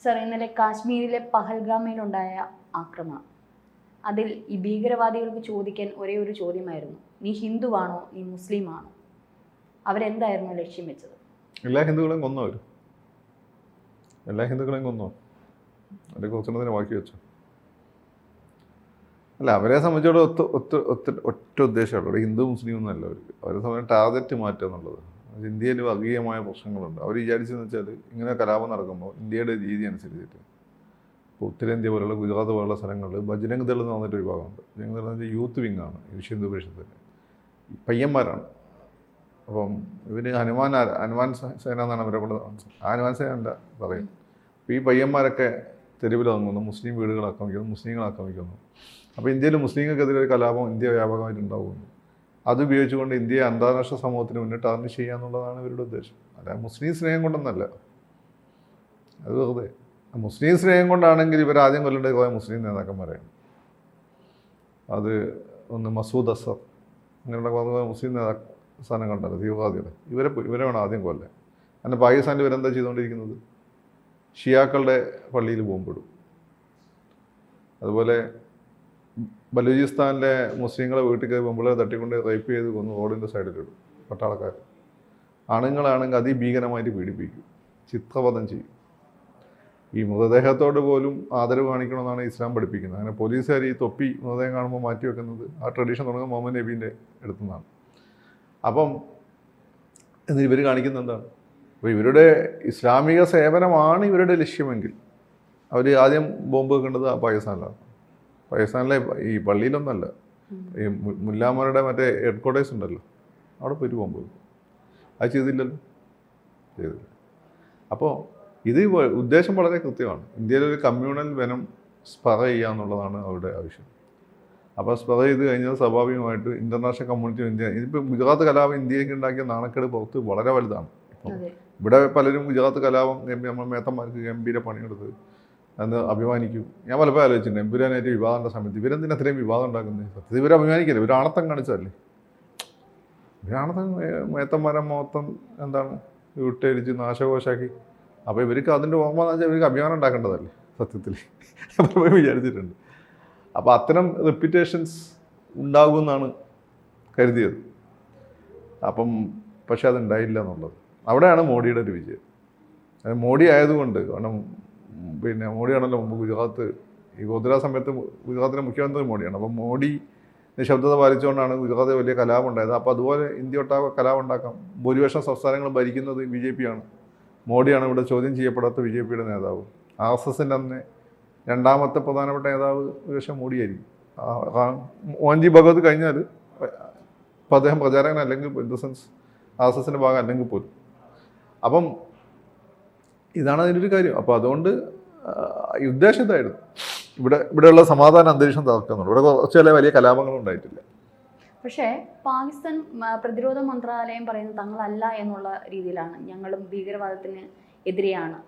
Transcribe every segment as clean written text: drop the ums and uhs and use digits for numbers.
Sir, ഇന്നലെ കാശ്മീരിലെ പഹൽഗാമിലുണ്ടായ ആക്രമണം, അതിൽ ഈ ഭീകരവാദികൾക്ക് ചോദിക്കാൻ ഒരേ ഒരു ചോദ്യമായിരുന്നു, നീ ഹിന്ദുവാണോ, നീ മുസ്ലിമാണോ? അവരെന്തായിരുന്നു ലക്ഷ്യം വെച്ചത്? എല്ലാ ഹിന്ദുക്കളെയും കൊന്നോ അവർ? എല്ലാ ഹിന്ദുക്കളെയും കൊന്നോ? അവരെ കുറച്ചെണ്ണത്തിന് ബാക്കി വെച്ചു. അല്ല, അവരെ സംബന്ധിച്ചോളം ഒറ്റ ഉദ്ദേശമുള്ളൂ, ഹിന്ദു മുസ്ലിം ഒന്നുമല്ല അവർക്ക്. അവരെ സംബന്ധിച്ച് ടാർഗറ്റ് മാറ്റുക എന്നുള്ളത്. ഇന്ത്യയിൽ വർഗീയമായ പ്രശ്നങ്ങളുണ്ട്. അവർ വിചാരിച്ചെന്ന് വെച്ചാൽ ഇങ്ങനെ കലാപം നടക്കുമ്പോൾ ഇന്ത്യയുടെ രീതി അനുസരിച്ചിട്ട് ഇപ്പോൾ ഉത്തരേന്ത്യ പോലുള്ള ഗുജറാത്ത് പോലുള്ള സ്ഥലങ്ങളിൽ ബജ്രംഗ് ദൾ എന്ന് പറഞ്ഞിട്ടൊരു വിഭാഗമുണ്ട്. ബജ്രംഗ് ദൾ എന്ന് വെച്ചാൽ യൂത്ത് വിങ്ങാണ് വിശ്വ ഹിന്ദു പരിഷത്തിൻ്റെ, പയ്യന്മാരാണ്. അപ്പം ഇവർ ഹനുമാൻ സേന എന്നാണ് അവരെ കൊണ്ട്, ഹനുമാൻ സേന എന്താ പറയും. അപ്പോൾ ഈ പയ്യന്മാരൊക്കെ തെരുവിലിറങ്ങുന്നു, മുസ്ലിം വീടുകൾ ആക്രമിക്കുന്നു, മുസ്ലിങ്ങളെ ആക്രമിക്കുന്നു. അപ്പോൾ ഇന്ത്യയിൽ മുസ്ലിങ്ങൾക്കെതിരെ ഒരു കലാപം ഇന്ത്യ വ്യാപകമായിട്ട് ഉണ്ടാകുന്നു. അതുപയോഗിച്ചുകൊണ്ട് ഇന്ത്യയെ അന്താരാഷ്ട്ര സമൂഹത്തിന് മുന്നിൽ ടാർണിഷ് ചെയ്യുക എന്നുള്ളതാണ് ഇവരുടെ ഉദ്ദേശം. അല്ല, മുസ്ലിം സ്നേഹം കൊണ്ടൊന്നല്ല, അത് വെറുതെ. മുസ്ലിം സ്നേഹം കൊണ്ടാണെങ്കിൽ ഇവർ ആദ്യം കൊല്ലേണ്ടത് കുറേ മുസ്ലിം നേതാക്കന്മാരാണ്. അത് ഒന്ന് മസൂദ് അസർ, അങ്ങനെയുള്ള കുറേ മുസ്ലിം സ്ഥാനങ്ങളുണ്ടല്ലോ തീവ്രവാദികൾ, ഇവരെ വേണം ആദ്യം കൊല്ലാൻ. അങ്ങനെ പാകിസ്ഥാനിൽ ഇവരെന്താ ചെയ്തുകൊണ്ടിരിക്കുന്നത്? ഷിയാക്കളുടെ പള്ളിയിൽ ബോംബിടും. അതുപോലെ ബലൂചിസ്ഥാനിലെ മുസ്ലിങ്ങളെ വീട്ടിൽ കയറി പെമ്പിളെ തട്ടിക്കൊണ്ട് റേപ്പ് ചെയ്ത് കൊന്ന് റോഡിൻ്റെ സൈഡിലിടും പട്ടാളക്കാർ. ആണുങ്ങളാണെങ്കിൽ അതിഭീകരമായിട്ട് പീഡിപ്പിക്കും, ചിത്രവധം ചെയ്യും. ഈ മൃതദേഹത്തോട് പോലും ആദരവ് കാണിക്കണമെന്നാണ് ഇസ്ലാം പഠിപ്പിക്കുന്നത്. അങ്ങനെ പോലീസുകാർ ഈ തൊപ്പി മൃതദേഹം കാണുമ്പോൾ മാറ്റി വെക്കുന്നത് ആ ട്രഡീഷൻ തുടങ്ങുന്നത് മുഹമ്മദ് നബീൻ്റെ അടുത്തുനിന്നാണ്. അപ്പം ഇവർ കാണിക്കുന്നത് എന്താണ്? അപ്പോൾ ഇവരുടെ ഇസ്ലാമിക സേവനമാണ് ഇവരുടെ ലക്ഷ്യമെങ്കിൽ അവർ ആദ്യം ബോംബ് വെക്കേണ്ടത് പാകിസ്ഥാനിലാണ്. പാകിസ്ഥാനിലെ ഈ പള്ളിയിലൊന്നല്ല, ഈ മുല്ലാമാരുടെ മറ്റേ ഹെഡ് ക്വാർട്ടേഴ്സ് ഉണ്ടല്ലോ, അവിടെ പോയിട്ട് ബോംബ് വെക്കും. അത് ചെയ്തില്ലല്ലോ, ചെയ്തില്ല. അപ്പോൾ ഇത് ഉദ്ദേശം വളരെ കൃത്യമാണ്. ഇന്ത്യയിലൊരു കമ്മ്യൂണൽ വെനം സ്പറ ചെയ്യുക എന്നുള്ളതാണ് അവരുടെ ആവശ്യം. അപ്പോൾ സ്പറ ചെയ്ത് കഴിഞ്ഞാൽ സ്വാഭാവികമായിട്ട് ഇൻ്റർനാഷണൽ കമ്മ്യൂണിറ്റി ഇതിപ്പോൾ ഗുജറാത്ത് കലാപം ഇന്ത്യക്ക് ഉണ്ടാക്കിയ നാണക്കേട് പുറത്ത് വളരെ വലുതാണ്. ഇപ്പോൾ ഇവിടെ പലരും ഗുജറാത്ത് കലാപം നമ്മൾ മേത്തന്മാർക്ക് ഗംഭീര പണിയെടുത്ത് എന്ന് അഭിമാനിക്കും. ഞാൻ പലപ്പോഴും ആലോചിച്ചിട്ടുണ്ട്, എമ്പുരാനായിട്ട് വിവാദങ്ങളുടെ സമയത്ത് ഇവരെന്തിനും അത്രയും വിവാദം ഉണ്ടാക്കുന്നത്? സത്യത്തിൽ ഇവർ അഭിമാനിക്കില്ല, ഇവർ ആണത്തം കാണിച്ചതല്ലേ. ഇവരാണത്തം മേത്തന്മാരെ മൊത്തം എന്താണ് വിട്ടടിച്ച് നാശകോശാക്കി. അപ്പോൾ ഇവർക്ക് അതിൻ്റെ ഓർമ്മ എന്ന് വെച്ചാൽ ഇവർക്ക് അഭിമാനം ഉണ്ടാക്കേണ്ടതല്ലേ സത്യത്തിൽ, പലപ്പോഴും വിചാരിച്ചിട്ടുണ്ട്. അപ്പോൾ അത്തരം റെപ്യൂട്ടേഷൻസ് ഉണ്ടാകുമെന്നാണ് കരുതിയത്. അപ്പം പക്ഷെ അതുണ്ടായില്ല എന്നുള്ളത്. അവിടെയാണ് മോഡിയുടെ ഒരു വിജയം. മോഡി ആയതുകൊണ്ട്, കാരണം പിന്നെ മോഡിയാണല്ലോ മുമ്പ് ഗുജറാത്ത്, ഈ ഗോദ്ര സമയത്ത് ഗുജറാത്തിൻ്റെ മുഖ്യമന്ത്രി മോഡിയാണ്. അപ്പം മോഡി നിശബ്ദത പാലിച്ചുകൊണ്ടാണ് ഗുജറാത്ത് വലിയ കലാപം ഉണ്ടായത്. അപ്പോൾ അതുപോലെ ഇന്ത്യ ഒട്ടാകെ കലാപം ഉണ്ടാക്കാം. ഭൂരിപക്ഷം സംസ്ഥാനങ്ങൾ ഭരിക്കുന്നത് BJP ആണ്. മോഡിയാണ് ഇവിടെ ചോദ്യം ചെയ്യപ്പെടാത്ത BJPയുടെ നേതാവ്. RSSൻ്റെ തന്നെ രണ്ടാമത്തെ പ്രധാനപ്പെട്ട നേതാവ് ഒരുപക്ഷെ മോഡിയായിരിക്കും. മോഹൻജി ഭഗവത് കഴിഞ്ഞാൽ ഇപ്പോൾ അദ്ദേഹം പ്രചാരകൻ അല്ലെങ്കിൽ ഇൻ ദ സെൻസ് RSSൻ്റെ ഭാഗം അല്ലെങ്കിൽ പോലും. അപ്പം ഇതാണ് അതിൻ്റെ ഒരു കാര്യം. അപ്പോൾ അതുകൊണ്ട് ഈ ഉദ്ദേശത്തായിരുന്നു ഇവിടെയുള്ള സമാധാന അന്തരീക്ഷം തകർക്കുന്നുള്ളൂ. ഇവിടെ കുറച്ച് വലിയ കലാപങ്ങളും ഉണ്ടായിട്ടില്ല. പക്ഷേ പാകിസ്ഥാൻ പ്രതിരോധ മന്ത്രാലയം പറയുന്നത് തങ്ങളല്ല എന്നുള്ള രീതിയിലാണ്, ഞങ്ങളും ഭീകരവാദത്തിന് എതിരെയാണ്.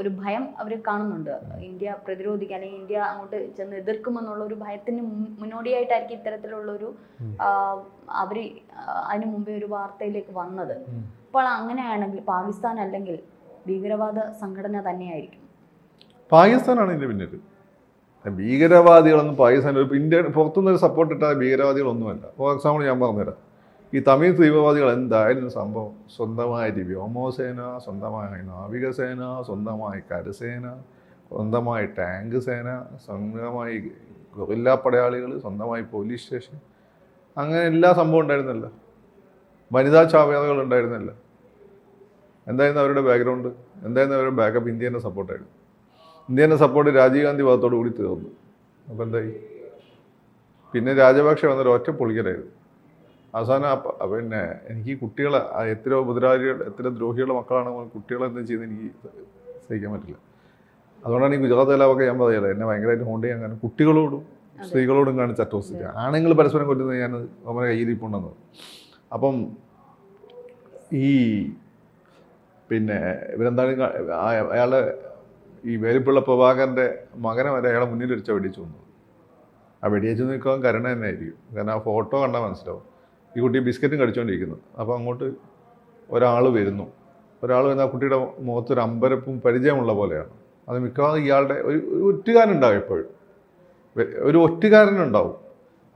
ഒരു ഭയം അവർ കാണുന്നുണ്ട്. ഇന്ത്യ പ്രതിരോധിക്കുക അല്ലെങ്കിൽ ഇന്ത്യ അങ്ങോട്ട് ചെന്ന് എതിർക്കുമെന്നുള്ള ഒരു ഭയത്തിന് മുന്നോടിയായിട്ടായിരിക്കും ഇത്തരത്തിലുള്ളൊരു അവർ അതിനു മുമ്പേ ഒരു വാർത്തയിലേക്ക് വന്നത്. അപ്പോൾ അങ്ങനെയാണെങ്കിൽ പാകിസ്ഥാൻ അല്ലെങ്കിൽ ഭീകരവാദ സംഘടന തന്നെയായിരിക്കും. പാകിസ്ഥാനാണ് ഇതിൻ്റെ പിന്നിൽ. ഭീകരവാദികളൊന്നും പാകിസ്ഥാൻ ഇന്ത്യ പുറത്തുനിന്നൊരു സപ്പോർട്ട് ഇട്ടാൽ ഭീകരവാദികളൊന്നുമല്ല. ഫോർ എക്സാമ്പിൾ ഞാൻ പറഞ്ഞുതരാം. ഈ തമിഴ് തീവ്രവാദികൾ എന്തായിരുന്നു സംഭവം? സ്വന്തമായിട്ട് വ്യോമസേന, സ്വന്തമായി നാവികസേന, സ്വന്തമായി കരസേന, സ്വന്തമായി ടാങ്ക് സേന, സ്വന്തമായി ഗൊറില്ല പടയാളികൾ, സ്വന്തമായി പോലീസ് സ്റ്റേഷൻ, അങ്ങനെ എല്ലാ സംഭവം ഉണ്ടായിരുന്നല്ല. വനിതാ ചാവേറുകൾ ഉണ്ടായിരുന്നല്ല. എന്തായിരുന്നു അവരുടെ ബാക്ക്ഗ്രൗണ്ട്? എന്തായിരുന്നു അവരുടെ ബാക്കപ്പ്? ഇന്ത്യൻ്റെ സപ്പോർട്ടായിരുന്നു. ഇന്ത്യൻ്റെ സപ്പോർട്ട് രാജീവ് ഗാന്ധി ഭാഗത്തോടു കൂടി തീർന്നു. അപ്പോൾ എന്തായി? പിന്നെ രാജപക്ഷെ വന്നൊരു ഒറ്റ പൊളിക്കലായിരുന്നു. അവസാനം പിന്നെ എനിക്ക് കുട്ടികളെ എത്ര ഉപദ്രവികൾ, എത്ര ദ്രോഹികളുടെ മക്കളാണ് കുട്ടികളെ എന്തും ചെയ്ത് എനിക്ക് സഹിക്കാൻ പറ്റില്ല. അതുകൊണ്ടാണ് ഈ ഗുജറാത്ത് കലാപമൊക്കെ ഞാൻ പറയാറ്, എന്നെ ഭയങ്കരമായിട്ട് ഹോണ്ട് ചെയ്യാൻ. കാരണം കുട്ടികളോടും സ്ത്രീകളോടും കാണിച്ച അട്രോസിറ്റി. ആണുങ്ങൾ പരസ്പരം കൊല്ലുന്നത് ഞാൻ അവരെ കയ്യിരിപ്പുണ്ടെന്ന്. അപ്പം ഈ പിന്നെ ഇവരെന്താണ് അയാളെ ഈ വേലിപ്പിള്ള പ്രഭാകരൻ്റെ മകനെ വരെ അയാളെ മുന്നിൽ വെച്ചാൽ വെടിച്ചു വന്നത്. ആ വെടിയേച്ച് നിൽക്കാൻ കരുണ തന്നെ ആയിരിക്കും. കാരണം ആ ഫോട്ടോ കണ്ടാൽ മനസ്സിലാവും. ഈ കുട്ടി ബിസ്ക്കറ്റും കടിച്ചുകൊണ്ടിരിക്കുന്നു. അപ്പോൾ അങ്ങോട്ട് ഒരാൾ വരുന്നു. ഒരാൾ വന്ന് ആ കുട്ടിയുടെ മുഖത്തൊരു അമ്പരപ്പും പരിചയമുള്ള പോലെയാണ്. അത് മിക്കവാറും ഇയാളുടെ ഒരു ഒറ്റുകാരനുണ്ടാവും എപ്പോഴും, ഒരു ഒറ്റുകാരനുണ്ടാവും.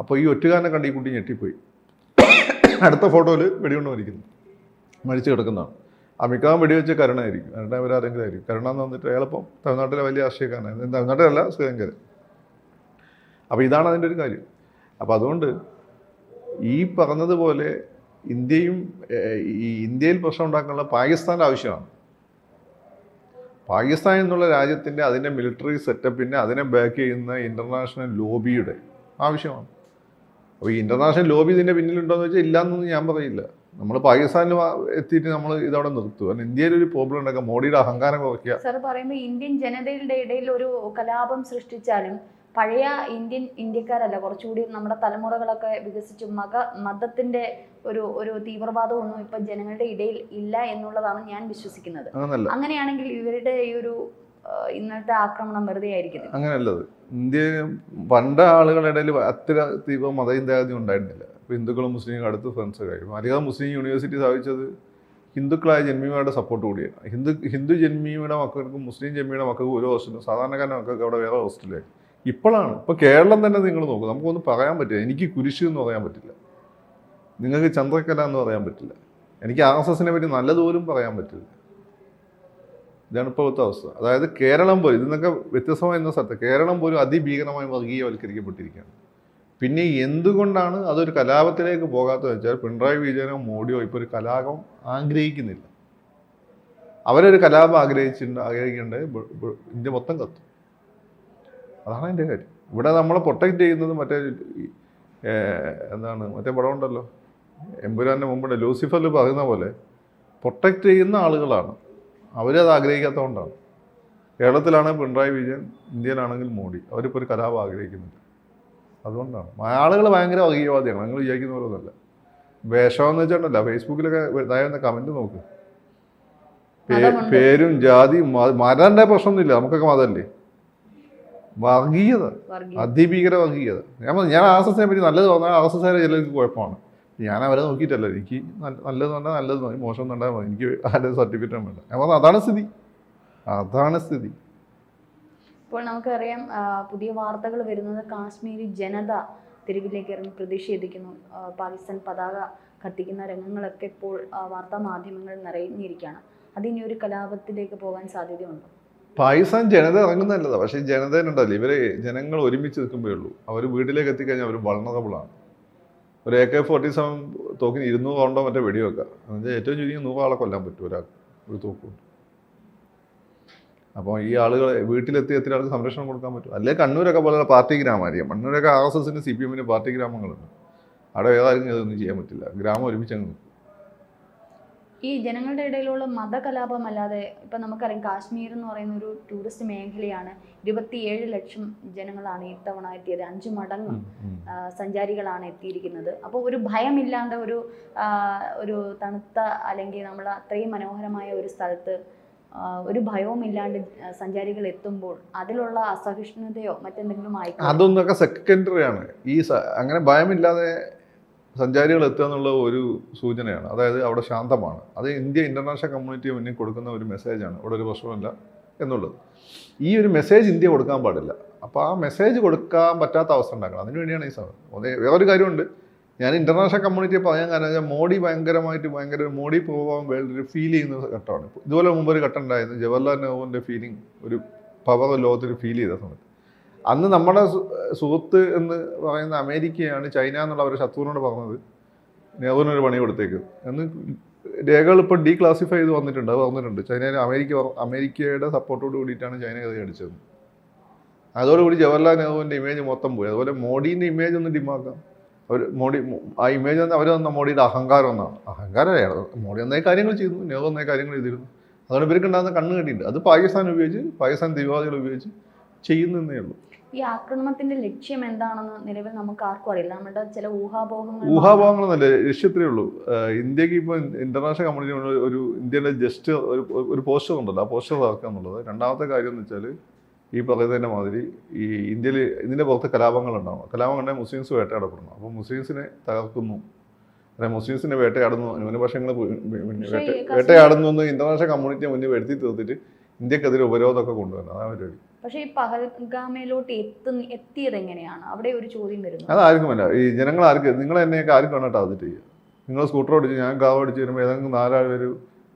അപ്പോൾ ഈ ഒറ്റുകാരനെ കണ്ട് ഈ കുട്ടി ഞെട്ടിപ്പോയി. അടുത്ത ഫോട്ടോയിൽ വെടികൊണ്ട് മരിക്കുന്നു, മരിച്ചു കിടക്കുന്നതാണ്. ആ മിക്കവാറും വെടിവെച്ച് കരുണായിരിക്കും, കരുണ ഇവരാരെങ്കിലും ആയിരിക്കും. കരുണ എന്ന് വന്നിട്ട് എളുപ്പം തമിഴ്നാട്ടിലെ വലിയ രാഷ്ട്രീയക്കാരനാണ്, തമിഴ്നാട്ടിലല്ല ശ്രീലങ്കയിൽ. അപ്പോൾ ഇതാണ് അതിൻ്റെ ഒരു കാര്യം. അപ്പോൾ അതുകൊണ്ട് ഈ പറഞ്ഞതുപോലെ ഇന്ത്യയിൽ പ്രശ്നം ഉണ്ടാക്കാനുള്ള പാകിസ്ഥാൻ്റെ ആവശ്യമാണ്. പാകിസ്ഥാൻ എന്നുള്ള രാജ്യത്തിൻ്റെ അതിൻ്റെ മിലിറ്ററി സെറ്റപ്പിനെ അതിനെ ബാക്ക് ചെയ്യുന്ന ഇൻ്റർനാഷണൽ ലോബിയുടെ ആവശ്യമാണ്. അപ്പോൾ ഈ ഇൻ്റർനാഷണൽ ലോബി ഇതിൻ്റെ പിന്നിലുണ്ടോയെന്ന് വെച്ചാൽ ഇല്ലയെന്നൊന്നും ഞാൻ പറയില്ല. നമ്മൾ പാകിസ്ഥാനിൽ എത്തിയിട്ട് നമ്മൾ ഇതവിടെ നിർത്തുക. കാരണം ഇന്ത്യയിൽ ഒരു പ്രോബ്ലം ഉണ്ടാക്കുക, മോഡിയുടെ അഹങ്കാരം കുറയ്ക്കുക. സാർ പറയുമ്പോൾ ഇന്ത്യൻ ജനതയുടെ ഇടയിൽ ഒരു കലാപം സൃഷ്ടിച്ചാലും പഴയ ഇന്ത്യക്കാരല്ല, കുറച്ചുകൂടി നമ്മുടെ തലമുറകളൊക്കെ വികസിച്ചു മതത്തിന്റെ ഒരു തീവ്രവാദമൊന്നും ഇപ്പൊ ജനങ്ങളുടെ ഇടയിൽ ഇല്ല എന്നുള്ളതാണ് ഞാൻ വിശ്വസിക്കുന്നത്. അങ്ങനെയാണെങ്കിൽ ഇവരുടെ ഈ ഒരു ഇന്നത്തെ ആക്രമണം വെറുതെ ആയിരിക്കും. അങ്ങനെയല്ലത്. ഇന്ത്യ പണ്ട് ആളുകളുടെ ഇടയിൽ അത്ര തീവ്ര മതചിന്താഗതി ഉണ്ടായിരുന്നില്ല. ഇപ്പോൾ ഹിന്ദുക്കളും മുസ്ലിങ്ങളും അടുത്ത് ഫ്രണ്ട്സ് കഴിയും. അധികം മുസ്ലിം യൂണിവേഴ്സിറ്റി സ്ഥാപിച്ചത് ഹിന്ദുക്കളായ ജന്മിമാരുടെ സപ്പോർട്ട് കൂടിയാണ്. ഹിന്ദു ജന്മിയുടെ മക്കൾക്കും മുസ്ലിം ജന്മിയുടെ മക്കൾക്കും ഒരു ഹോസ്റ്റലും സാധാരണക്കാരൻ്റെ മക്കൾക്ക് അവിടെ വേറെ ഹോസ്റ്റലായി. ഇപ്പോഴാണ്, ഇപ്പോൾ കേരളം തന്നെ നിങ്ങൾ നോക്കും, നമുക്കൊന്നും പറയാൻ പറ്റില്ല. എനിക്ക് കുരിശ് എന്ന് പറയാൻ പറ്റില്ല, നിങ്ങൾക്ക് ചന്ദ്രക്കല എന്ന് പറയാൻ പറ്റില്ല, എനിക്ക് RSSനെ പറ്റി നല്ലതുപോലും പറയാൻ പറ്റില്ല. ഇതാണ് ഇപ്പോഴത്തെ അവസ്ഥ. അതായത് കേരളം പോലും ഇതിന്നൊക്കെ വ്യത്യസ്തമായ സ്ഥലത്ത് കേരളം പോലും അതിഭീകരമായി വർഗീയവൽക്കരിക്കപ്പെട്ടിരിക്കുകയാണ്. പിന്നെ എന്തുകൊണ്ടാണ് അതൊരു കലാപത്തിലേക്ക് പോകാത്തതെന്ന് വെച്ചാൽ പിണറായി വിജയനോ മോഡിയോ ഇപ്പോൾ ഒരു കലാപം ആഗ്രഹിക്കുന്നില്ല. അവരൊരു കലാപം ആഗ്രഹിക്കേണ്ടത് ഇന്ത്യ മൊത്തം കത്തും. അതാണ് എൻ്റെ കാര്യം. ഇവിടെ നമ്മളെ പ്രൊട്ടക്റ്റ് ചെയ്യുന്നത് മറ്റേ പടം ഉണ്ടല്ലോ, എമ്പുരാൻ്റെ മുമ്പുണ്ട്, ലൂസിഫറിൽ പറയുന്ന പോലെ പ്രൊട്ടക്റ്റ് ചെയ്യുന്ന ആളുകളാണ്. അവരത് ആഗ്രഹിക്കാത്തതുകൊണ്ടാണ്. കേരളത്തിലാണെങ്കിൽ പിണറായി വിജയൻ, ഇന്ത്യയിലാണെങ്കിൽ മോഡി, അവരിപ്പോൾ ഒരു കലാപം ആഗ്രഹിക്കുന്നുണ്ട്. അതുകൊണ്ടാണ് ആളുകൾ ഭയങ്കര വർഗീയവാദിയാണ്, നിങ്ങൾ വിചാരിക്കുന്ന പോലെ ഒന്നല്ല. വേഷമെന്ന് വെച്ചിട്ടുണ്ടല്ല, ഫേസ്ബുക്കിലൊക്കെ ഇതായിരുന്ന കമൻറ്റ് നോക്ക്, പേരും ജാതിയും മതൻ്റെ പ്രശ്നമൊന്നുമില്ല, നമുക്കൊക്കെ മതമല്ലേ. വർഗീയത, അതിഭീകര വർഗീയത. ഞാൻ RSSനെ പറ്റി നല്ലത് പറഞ്ഞാൽ RSSകാരെ ചിലർക്ക് കുഴപ്പമാണ്. ഞാൻ അവരെ നോക്കിയിട്ടല്ല, എനിക്ക് നല്ലത് പറഞ്ഞാൽ നല്ലത് മതി, മോശം എന്നുണ്ടാൽ മതി, എനിക്ക് അതിൻ്റെ സർട്ടിഫിക്കറ്റ് വേണ്ട. ഞാൻ പറഞ്ഞാൽ അതാണ് സ്ഥിതി. ഇപ്പോൾ നമുക്കറിയാം, പുതിയ വാർത്തകൾ വരുന്നത് കാശ്മീരി ജനത തെരുവിലേക്ക് ഇറങ്ങി പ്രതിഷേധിക്കുന്നു, പാകിസ്ഥാൻ പതാക കത്തിക്കുന്ന രംഗങ്ങളൊക്കെ ഇപ്പോൾ വാർത്താ മാധ്യമങ്ങൾ നിറഞ്ഞിരിക്കുകയാണ്. അതിനി ഒരു കലാപത്തിലേക്ക് പോകാൻ സാധ്യതയുണ്ടോ? പാകിസ്ഥാൻ ജനത ഇറങ്ങുന്നതല്ലതാണ്, പക്ഷേ ജനതേനുണ്ടല്ലോ, ജനങ്ങൾ ഒരുമിച്ച് നിൽക്കുമ്പോഴേ ഉള്ളൂ. അവർ വീട്ടിലേക്ക് എത്തിക്കഴിഞ്ഞാൽ അവർ വൾണറബിളാണ്. ഒരു AK-47 തോക്കിന് 200 റൗണ്ടോ മറ്റേ വെടിവെക്കുക, എന്നുവെച്ചാൽ ഏറ്റവും ചുരുങ്ങി 100 ആളെ കൊല്ലാൻ പറ്റും ഒരാൾക്ക് ഒരു തോക്കുണ്ട്. അപ്പോൾ ഈ ആളുകൾ വീട്ടിലെത്തി എത്ര ആൾക്ക് സംരക്ഷണം കൊടുക്കാൻ പറ്റും? അല്ലെങ്കിൽ കണ്ണൂരൊക്കെ പോലെ പാർട്ടി ഗ്രാമമായിരിക്കും. കണ്ണൂരൊക്കെ RSSന് CPMന് പാർട്ടി ഗ്രാമങ്ങളുണ്ട്. അവിടെ വേറെ ആർക്കും ഇതൊന്നും ചെയ്യാൻ പറ്റില്ല, ഗ്രാമം ഒരുമിച്ച് അങ്ങ് നിൽക്കും. ഈ ജനങ്ങളുടെ ഇടയിലുള്ള മതകലാപമല്ലാതെ ഇപ്പം നമുക്കറിയാം, കാശ്മീർ എന്ന് പറയുന്ന ഒരു ടൂറിസ്റ്റ് മേഖലയാണ്. 27 ലക്ഷം ജനങ്ങളാണ് ഇത്തവണ എത്തിയത്, 5 മടങ്ങ് സഞ്ചാരികളാണ് എത്തിയിരിക്കുന്നത്. അപ്പോൾ ഒരു ഭയമില്ലാണ്ട് ഒരു തണുത്ത അല്ലെങ്കിൽ നമ്മൾ അത്രയും മനോഹരമായ ഒരു സ്ഥലത്ത് ഒരു ഭയവുമില്ലാണ്ട് സഞ്ചാരികൾ എത്തുമ്പോൾ അതിലുള്ള അസഹിഷ്ണുതയോ മറ്റെന്തെങ്കിലും ആയിക്കോട്ടെ, അതൊന്നൊക്കെ സെക്കൻഡറി ആണ്. അങ്ങനെ ഭയമില്ലാതെ സഞ്ചാരികൾ എത്തുക എന്നുള്ള ഒരു സൂചനയാണ്. അതായത് അവിടെ ശാന്തമാണ്. അത് ഇന്റർനാഷണൽ കമ്മ്യൂണിറ്റി മുന്നിൽ കൊടുക്കുന്ന ഒരു മെസ്സേജാണ്, ഇവിടെ ഒരു പ്രശ്നമില്ല എന്നുള്ളത്. ഈ ഒരു മെസ്സേജ് ഇന്ത്യ കൊടുക്കാൻ പാടില്ല. അപ്പോൾ ആ മെസ്സേജ് കൊടുക്കാൻ പറ്റാത്ത അവസ്ഥ ഉണ്ടാക്കണം. അതിനുവേണ്ടിയാണ് ഈ സമയം. വേറൊരു കാര്യമുണ്ട്, ഞാൻ ഇന്റർനാഷണൽ കമ്മ്യൂണിറ്റിയെ പറയാൻ കാരണം വെച്ചാൽ മോഡി ഭയങ്കര മോഡി പ്രഭാവം വേൾഡിൽ ഫീൽ ചെയ്യുന്ന ഘട്ടമാണ്. ഇതുപോലെ മുമ്പ് ഒരു ഘട്ടം ഉണ്ടായിരുന്നു, ജവഹർലാൽ നെഹ്റുവിൻ്റെ ഫീലിംഗ്, ഒരു പവർ ലോകത്തിൽ ഫീൽ ചെയ്ത സമയത്ത്. അന്ന് നമ്മുടെ സുഹൃത്ത് എന്ന് പറയുന്ന അമേരിക്കയാണ് ചൈന എന്നുള്ള അവരുടെ ശത്രുവിനോട് പറഞ്ഞത് നെഹ്റുവിനൊരു പണി കൊടുത്തേക്ക് എന്ന്. രേഖകൾ ഇപ്പോൾ ഡീക്ലാസിഫൈ ചെയ്ത് വന്നിട്ടുണ്ട്. അമേരിക്കയുടെ സപ്പോർട്ടോട് കൂടിയിട്ടാണ് ചൈന കഥ അടിച്ചത്. അതോടുകൂടി ജവഹർലാൽ നെഹ്റുവിൻ്റെ ഇമേജ് മൊത്തം പോയി. അതുപോലെ മോഡീൻ്റെ ഇമേജ് ഒന്ന് ഡിമാക്കാം. ആ ഇമേജ് അവർ വന്ന മോഡിയുടെ അഹങ്കാരം ഒന്നാണ്. അഹങ്കാരമാണ്. മോഡി ഒന്നേ കാര്യങ്ങൾ ചെയ്തു, നെഹ്റു ഒന്നേ കാര്യങ്ങൾ ചെയ്തിരുന്നു. അതുകൊണ്ട് ഇവർക്ക് ഉണ്ടാകുന്ന കണ്ണ് കെട്ടിയിട്ടുണ്ട്. അത് പാകിസ്ഥാൻ തീവ്രവാദികൾ ഉപയോഗിച്ച് ചെയ്യുന്നതേ ഉള്ളൂ. ഈ ആക്രമണത്തിന്റെ ലക്ഷ്യം എന്താണെന്ന് നിലവിൽ നമുക്ക് ആർക്കും അറിയില്ല. നമ്മുടെ ചില ഊഹാപോഹങ്ങളൊന്നല്ല, ലക്ഷ്യത്തിലേ ഉള്ളൂ. ഇന്ത്യക്ക് ഇപ്പോൾ ഇന്റർനാഷണൽ കമ്മ്യൂണിറ്റി ഒരു ഇന്ത്യയുടെ ജസ്റ്റ് ഒരു പോസ്റ്റർ ഉണ്ടല്ലോ, ആ പോസ്റ്റർ തകർക്കുക എന്നുള്ളത്. രണ്ടാമത്തെ കാര്യം എന്ന് വെച്ചാൽ ഈ പറയുന്നതിൻ്റെ മാതിരി ഈ ഇന്ത്യയിൽ ഇതിൻ്റെ പുറത്ത് കലാപങ്ങളുണ്ടാവും. കലാപം കണ്ടാൽ മുസ്ലിംസ് വേട്ടയാടപ്പെടുന്നു. അപ്പോൾ മുസ്ലിംസിനെ തകർക്കുന്നു, അല്ലെങ്കിൽ മുസ്ലിംസിനെ വേട്ടയാടുന്നു, ന്യൂനപക്ഷങ്ങൾ വേട്ടയാടുന്നു എന്ന് ഇന്റർനാഷണൽ കമ്മ്യൂണിറ്റിയെ മുന്നിൽ വരുത്തി തീർത്തിട്ട് ഇന്ത്യക്കെതിരെ ഉപരോധമൊക്കെ കൊണ്ടുവരണം, അതാണ് പരിപാടി. പക്ഷേ ഈ പഹൽഗാമയിലോട്ട് എത്തിയത് എങ്ങനെയാണ്? അവിടെ ഒരു ചോദ്യം വരുന്നു. അതാർക്കുമല്ല, ഈ ജനങ്ങൾ നിങ്ങൾ എന്നെയൊക്കെ ആർക്കും വേണ്ടിട്ട് അതിട്ട് ചെയ്യുക. നിങ്ങൾ സ്കൂട്ടർ ഓടിച്ച് ഞാൻ കാർ ഓടിച്ച് വരുമ്പോൾ ഏതെങ്കിലും 4 പേര്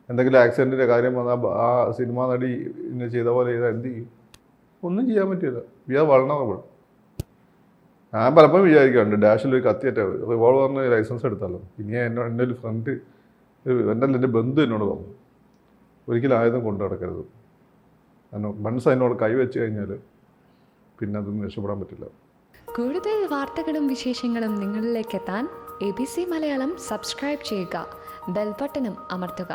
എന്തെങ്കിലും ആക്സിഡൻറ്റിൻ്റെ കാര്യം വന്നാൽ ആ സിനിമാ നടി ഇങ്ങനെ ചെയ്ത പോലെ ചെയ്താൽ എന്ത് ചെയ്യും? ഒന്നും ചെയ്യാൻ പറ്റില്ല. We are vulnerable. ഞാൻ പലപ്പോഴും വിചാരിക്കാറുണ്ട് ഡാഷിൽ ഒരു കത്തിയേറ്റ റിവോൾവറിന് ലൈസൻസ് എടുത്താലോ. ഇനി എൻ്റെ ഒരു ഫ്രണ്ട് എൻ്റെ ബന്ധു എന്നോട് പറഞ്ഞു, ഒരിക്കലും ആയുധം കൊണ്ടു നടക്കരുത്. മനസ്സ് അതിനോട് കൈവച്ച് കഴിഞ്ഞാൽ പിന്നെ അതൊന്നും രക്ഷപ്പെടാൻ പറ്റില്ല. കൂടുതൽ വാർത്തകളും വിശേഷങ്ങളും നിങ്ങളിലേക്ക് എത്താൻ ABC മലയാളം സബ്സ്ക്രൈബ് ചെയ്യുക, ബെൽ ബട്ടണും അമർത്തുക.